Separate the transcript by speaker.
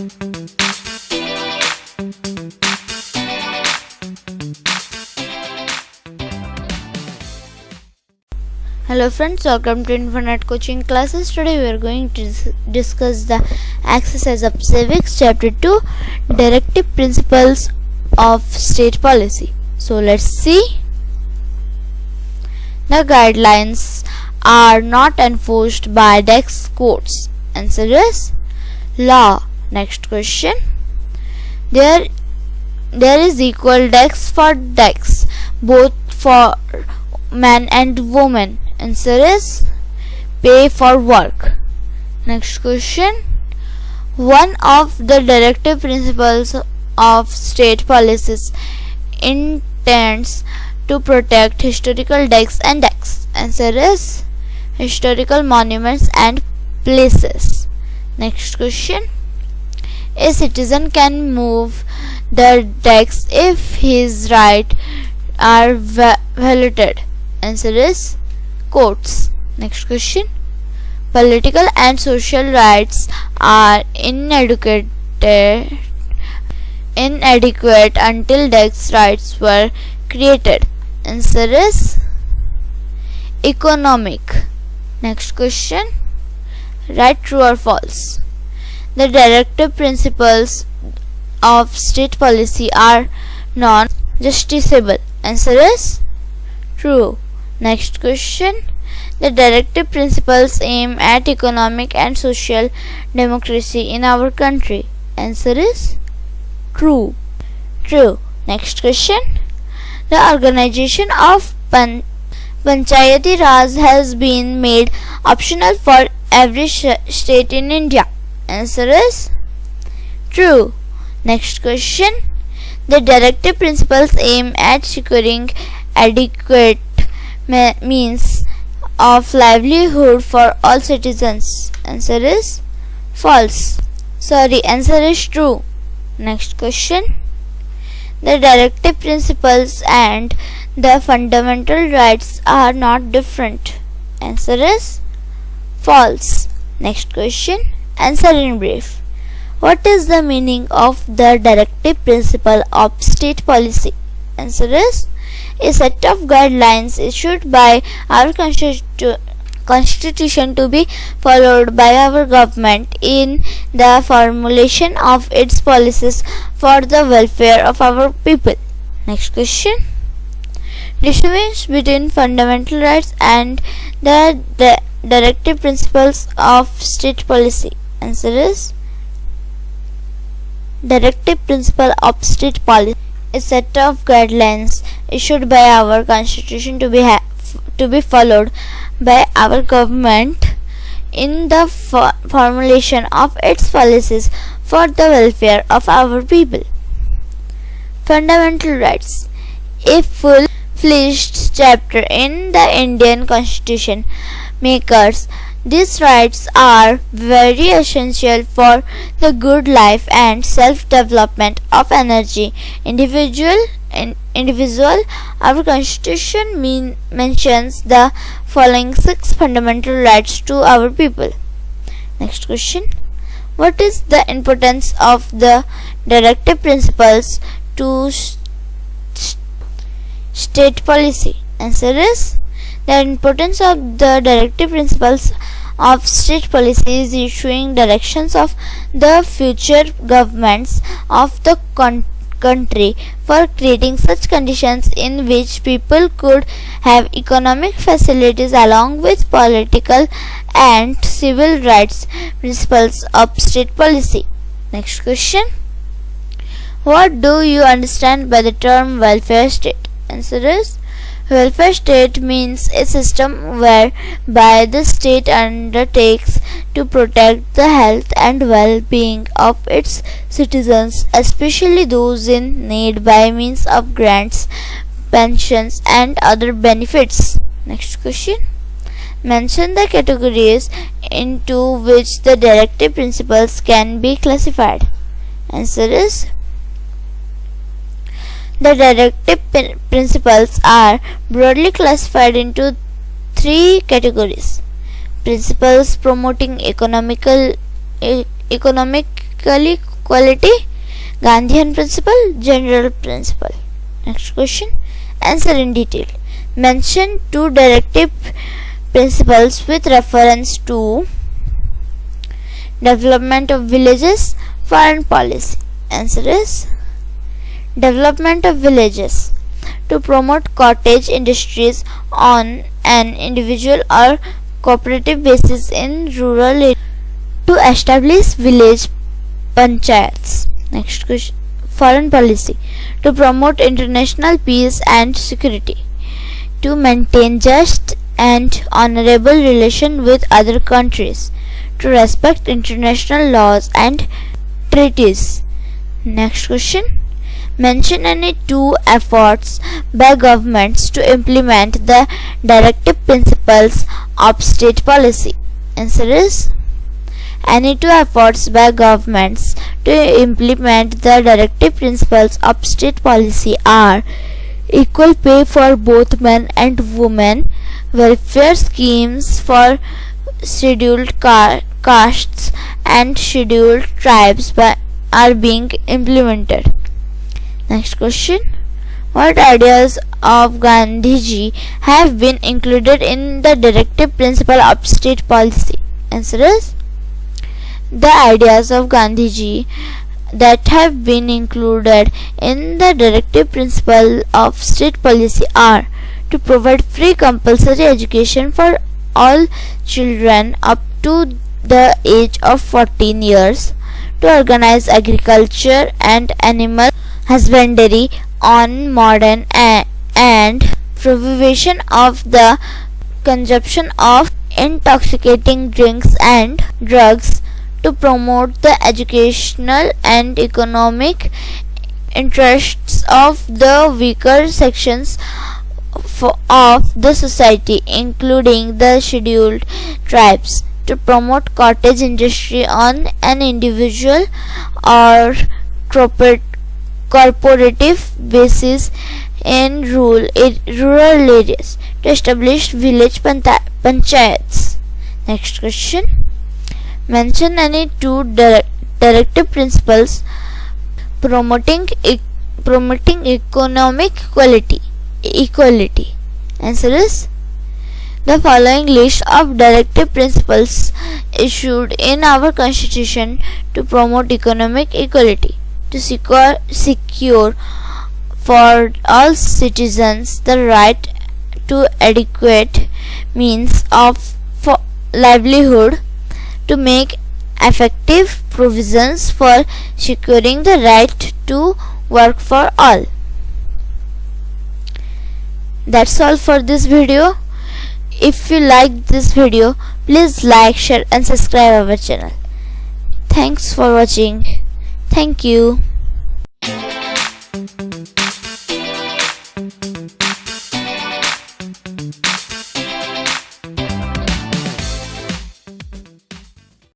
Speaker 1: Hello friends, welcome to Infinite Coaching Classes. Today we are going to discuss the exercise of CIVICS Chapter 2, Directive Principles of State Policy. So let's see. The guidelines are not enforced by tax courts. Answer is law. Next question. There is equal tax for tax, both for men and women. Answer is pay for work. Next question. One of the directive principles of state policies intends to protect historical texts and texts. Answer is historical monuments and places. Next question. A citizen can move the text if his rights are violated. Answer is courts. Next question. Political and social rights are inadequate until these rights were created. Answer is economic. Next question. Right, true or false? The directive principles of state policy are non-justiciable. Answer is true. Next question. The directive principles aim at economic and social democracy in our country. Answer is true. True. Next question. The organization of Panchayati Raj has been made optional for every state in India. Answer is true. Next question. The directive principles aim at securing adequate means of livelihood for all citizens. Answer is false. Answer is true. Next question. The directive principles and the fundamental rights are not different. Answer is false. Next question. Answer in brief. What is the meaning of the directive principle of state policy? Answer is a set of guidelines issued by our constitution to be followed by our government in the formulation of its policies for the welfare of our people. Next question. Distinguish between fundamental rights and the directive principles of state policy. Answer is directive principle of state policy, a set of guidelines issued by our constitution to be followed by our government in the formulation of its policies for the welfare of our people. Fundamental rights, a full-fledged chapter in the Indian Constitution makers. These rights are very essential for the good life and self-development of energy individual. Our constitution mentions the following 6 fundamental rights to our people. Next question. What is the importance of the directive principles to state policy? Answer is the importance of the directive principles of state policy is issuing directions of the future governments of the country for creating such conditions in which people could have economic facilities along with political and civil rights. Principles of state policy. Next question. What do you understand by the term welfare state? Answer is welfare state means a system whereby the state undertakes to protect the health and well-being of its citizens, especially those in need, by means of grants, pensions, and other benefits. Next question. Mention the categories into which the directive principles can be classified. Answer is the directive principles are broadly classified into 3 categories. Principles promoting economically quality, Gandhian principle, general principle. Next question. Answer in detail. Mention 2 directive principles with reference to development of villages, foreign policy. Answer is development of villages, to promote cottage industries on an individual or cooperative basis in rural areas, to establish village panchayats. Next question. Foreign policy, to promote international peace and security, to maintain just and honorable relation with other countries, to respect international laws and treaties. Next question. Mention any 2 efforts by governments to implement the directive principles of state policy. Answer is any 2 efforts by governments to implement the directive principles of state policy are equal pay for both men and women, welfare schemes for scheduled castes and scheduled tribes are being implemented. Next question. What ideas of Gandhiji have been included in the directive principle of state policy? Answer is the ideas of Gandhiji that have been included in the directive principle of state policy are to provide free compulsory education for all children up to the age of 14 years, to organize agriculture and animal husbandry on modern and prohibition of the consumption of intoxicating drinks and drugs, to promote the educational and economic interests of the weaker sections of the society, including the scheduled tribes, to promote cottage industry on an individual or cooperative basis in rural areas, to establish village panchayats. Next question. Mention any 2 directive principles promoting economic equality. Answer is the following list of directive principles issued in our constitution to promote economic equality: to secure for all citizens the right to adequate means of livelihood, to make effective provisions for securing the right to work for all. That's all for this video. If you liked this video, please like, share and subscribe our channel. Thanks for watching. Thank you.